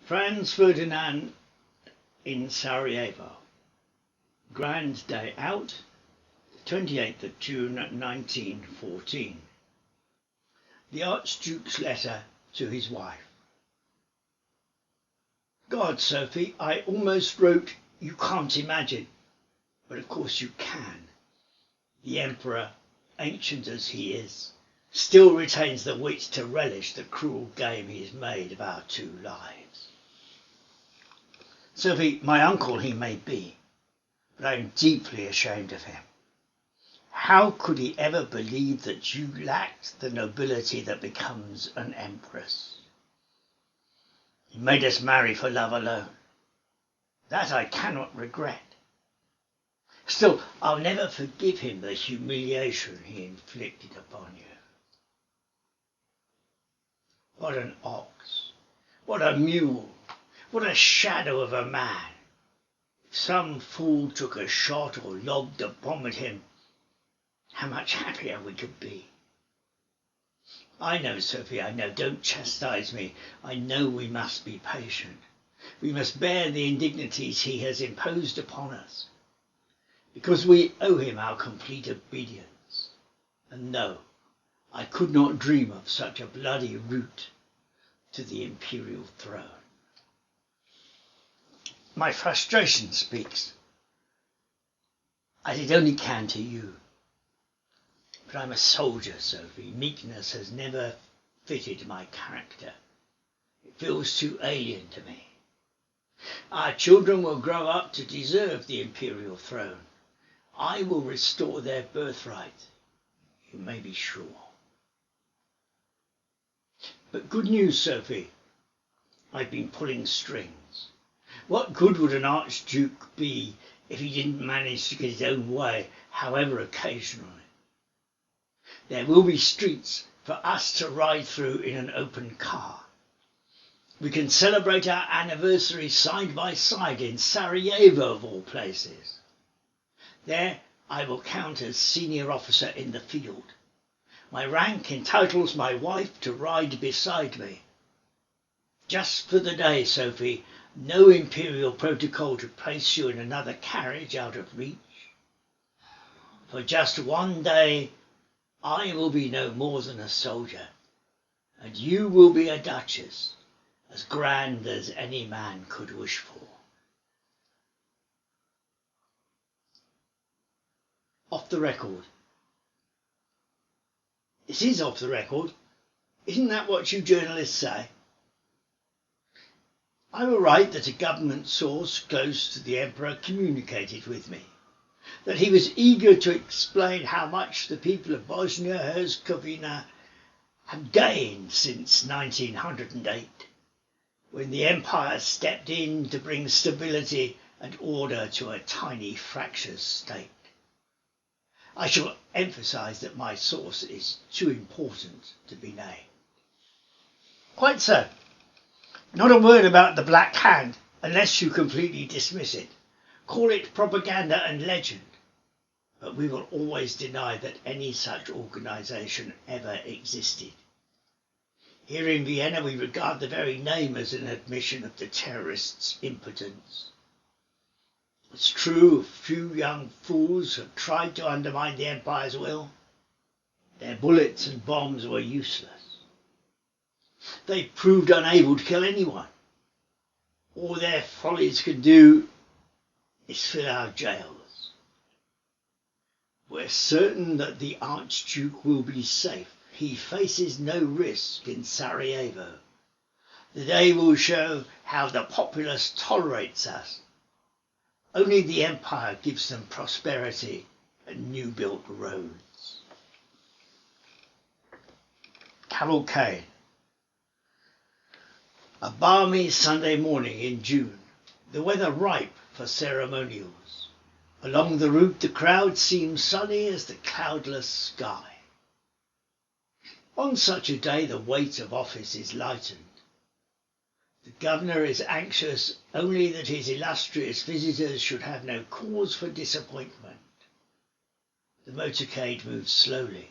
Franz Ferdinand in Sarajevo. Grand Day Out, 28th of June 1914. The Archduke's letter to his wife. God, Sophie, I almost wrote you can't imagine, but of course you can. The Emperor, ancient as he is, still retains the wit to relish the cruel game he has made of our two lives. Sophie, my uncle he may be, but I am deeply ashamed of him. How could he ever believe that you lacked the nobility that becomes an empress? He made us marry for love alone. That I cannot regret. Still, I'll never forgive him the humiliation he inflicted upon you. What an ox, what a mule, what a shadow of a man. If some fool took a shot or lobbed a bomb at him, how much happier we could be. I know, Sophie, I know. Don't chastise me. I know we must be patient. We must bear the indignities he has imposed upon us, because we owe him our complete obedience. And no, I could not dream of such a bloody route to the imperial throne. My frustration speaks. I did only can to you. But I'm a soldier, Sophie. Meekness has never fitted my character. It feels too alien to me. Our children will grow up to deserve the imperial throne. I will restore their birthright, you may be sure. But good news, Sophie. I've been pulling strings. What good would an archduke be if he didn't manage to get his own way, however occasionally? There will be streets for us to ride through in an open car. We can celebrate our anniversary side by side in Sarajevo, of all places. There I will count as senior officer in the field. My rank entitles my wife to ride beside me. Just for the day, Sophie, no imperial protocol to place you in another carriage out of reach. For just one day, I will be no more than a soldier, and you will be a duchess, as grand as any man could wish for. Off the record. This is off the record. Isn't that what you journalists say? I will write that a government source close to the Emperor communicated with me, that he was eager to explain how much the people of Bosnia-Herzegovina have gained since 1908, when the Empire stepped in to bring stability and order to a tiny fractious state. I shall emphasise that my source is too important to be named. Quite so. Not a word about the Black Hand, unless you completely dismiss it. Call it propaganda and legend. But we will always deny that any such organisation ever existed. Here in Vienna we regard the very name as an admission of the terrorists' impotence. It's true, a few young fools have tried to undermine the Empire's will. Their bullets and bombs were useless. They proved unable to kill anyone. All their follies can do is fill our jails. We're certain that the Archduke will be safe. He faces no risk in Sarajevo. The day will show how the populace tolerates us. Only the Empire gives them prosperity and new-built roads. Cavalcade. A balmy Sunday morning in June, the weather ripe for ceremonials. Along the route the crowd seems sunny as the cloudless sky. On such a day the weight of office is lightened. The governor is anxious only that his illustrious visitors should have no cause for disappointment. The motorcade moves slowly,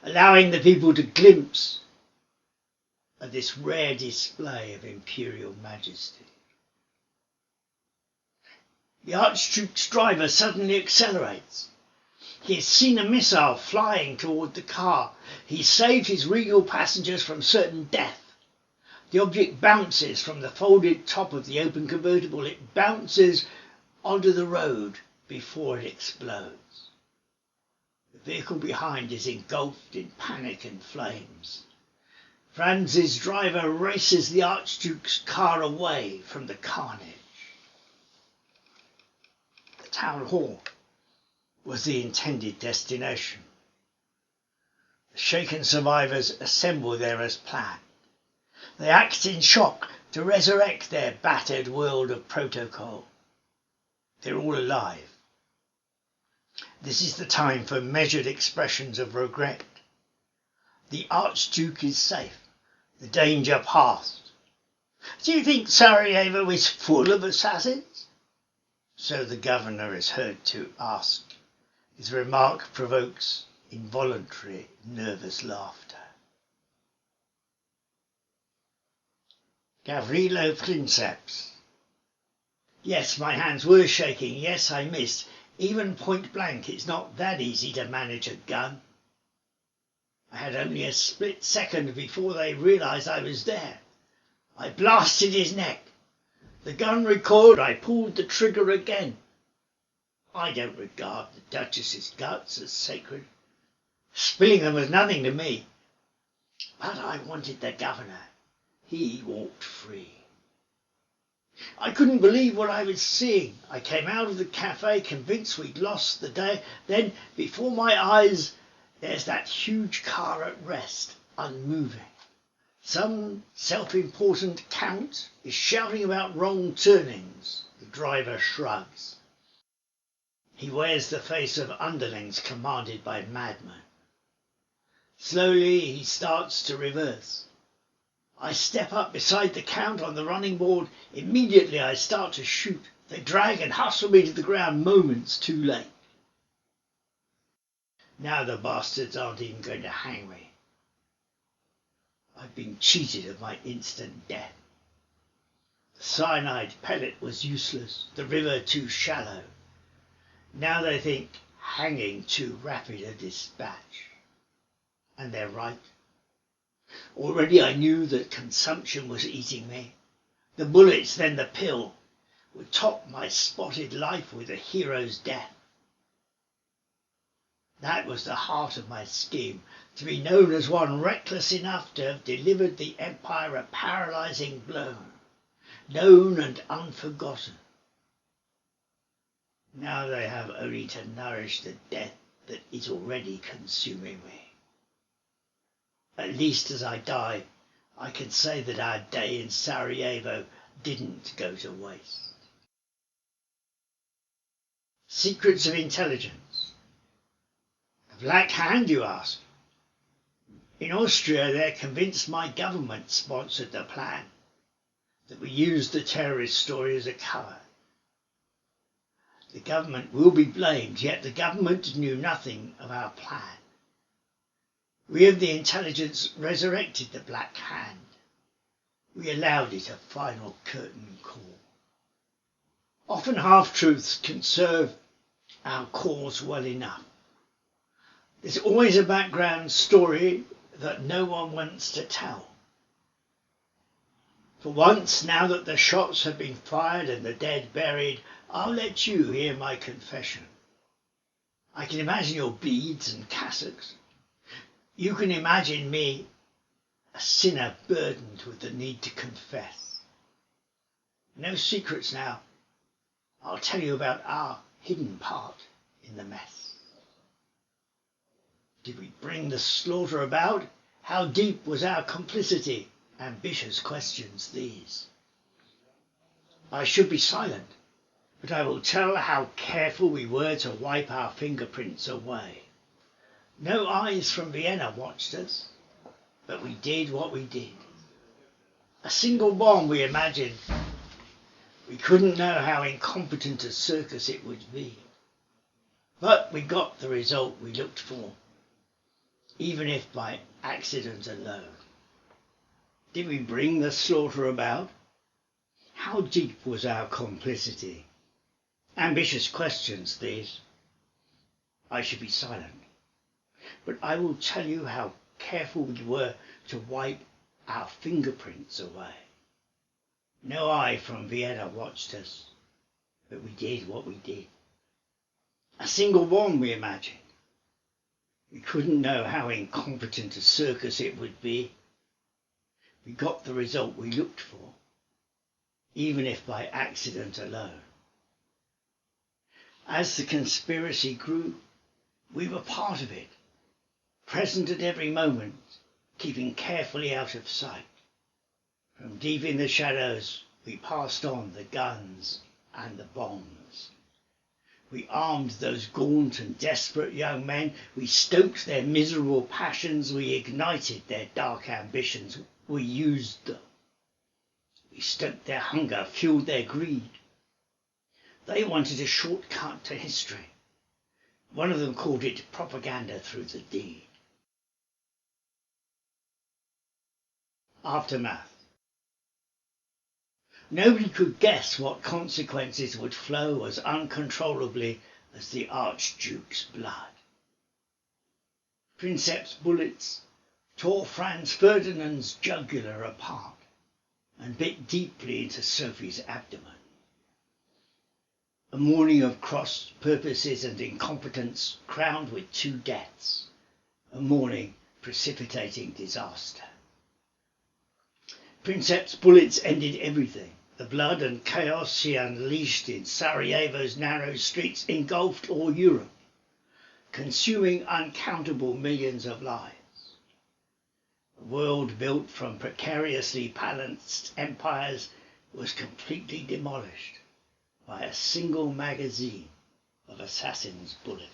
allowing the people to glimpse at this rare display of imperial majesty. The Archduke's driver suddenly accelerates. He has seen a missile flying toward the car. He saved his regal passengers from certain death. The object bounces from the folded top of the open convertible. It bounces onto the road before it explodes. The vehicle behind is engulfed in panic and flames. Franz's driver races the Archduke's car away from the carnage. The town hall was the intended destination. The shaken survivors assemble there as planned. They act in shock to resurrect their battered world of protocol. They're all alive. This is the time for measured expressions of regret. The Archduke is safe. The danger past. Do you think Sarajevo is full of assassins? So the governor is heard to ask. His remark provokes involuntary, nervous laughter. Gavrilo Princeps. Yes, my hands were shaking. Yes, I missed. Even point blank, it's not that easy to manage a gun. I had only a split second before they realised I was there. I blasted his neck. The gun recoiled. I pulled the trigger again. I don't regard the Duchess's guts as sacred. Spilling them was nothing to me. But I wanted the governor. He walked free. I couldn't believe what I was seeing. I came out of the cafe convinced we'd lost the day. Then, before my eyes, there's that huge car at rest, unmoving. Some self-important count is shouting about wrong turnings. The driver shrugs. He wears the face of underlings commanded by madmen. Slowly he starts to reverse. I step up beside the count on the running board. Immediately I start to shoot. They drag and hustle me to the ground moments too late. Now the bastards aren't even going to hang me. I've been cheated of my instant death. The cyanide pellet was useless, the river too shallow. Now they think hanging too rapid a dispatch. And they're right. Already I knew that consumption was eating me. The bullets, then the pill, would top my spotted life with a hero's death. That was the heart of my scheme, to be known as one reckless enough to have delivered the Empire a paralysing blow, known and unforgotten. Now they have only to nourish the death that is already consuming me. At least as I die, I can say that our day in Sarajevo didn't go to waste. Secrets of intelligence. A black hand, you ask? In Austria, they're convinced my government sponsored the plan, that we used the terrorist story as a cover. The government will be blamed, yet the government knew nothing of our plan. We of the intelligence resurrected the Black Hand. We allowed it a final curtain call. Often half-truths can serve our cause well enough. There's always a background story that no one wants to tell. For once, now that the shots have been fired and the dead buried, I'll let you hear my confession. I can imagine your beads and cassocks. You can imagine me, a sinner burdened with the need to confess. No secrets now. I'll tell you about our hidden part in the mess. Did we bring the slaughter about? How deep was our complicity? Ambitious questions these. I should be silent, but I will tell how careful we were to wipe our fingerprints away. No eyes from Vienna watched us, but we did what we did. A single bomb we imagined. We couldn't know how incompetent a circus it would be. But we got the result we looked for, even if by accident alone. Did we bring the slaughter about? How deep was our complicity? Ambitious questions these. I should be silent, but I will tell you how careful we were to wipe our fingerprints away. No eye from Vienna watched us, but we did what we did. A single one, we imagined. We couldn't know how incompetent a circus it would be. We got the result we looked for, even if by accident alone. As the conspiracy grew, we were part of it, present at every moment, keeping carefully out of sight. From deep in the shadows, we passed on the guns and the bombs. We armed those gaunt and desperate young men. We stoked their miserable passions. We ignited their dark ambitions. We used them. We stoked their hunger, fueled their greed. They wanted a shortcut to history. One of them called it propaganda through the deed. Aftermath. Nobody could guess what consequences would flow as uncontrollably as the Archduke's blood. Princeps bullets tore Franz Ferdinand's jugular apart and bit deeply into Sophie's abdomen. A morning of crossed purposes and incompetence crowned with 2 deaths. A morning precipitating disaster. Princeps bullets ended everything. The blood and chaos he unleashed in Sarajevo's narrow streets engulfed all Europe, consuming uncountable millions of lives. A world built from precariously balanced empires was completely demolished by a single magazine of assassin's bullets.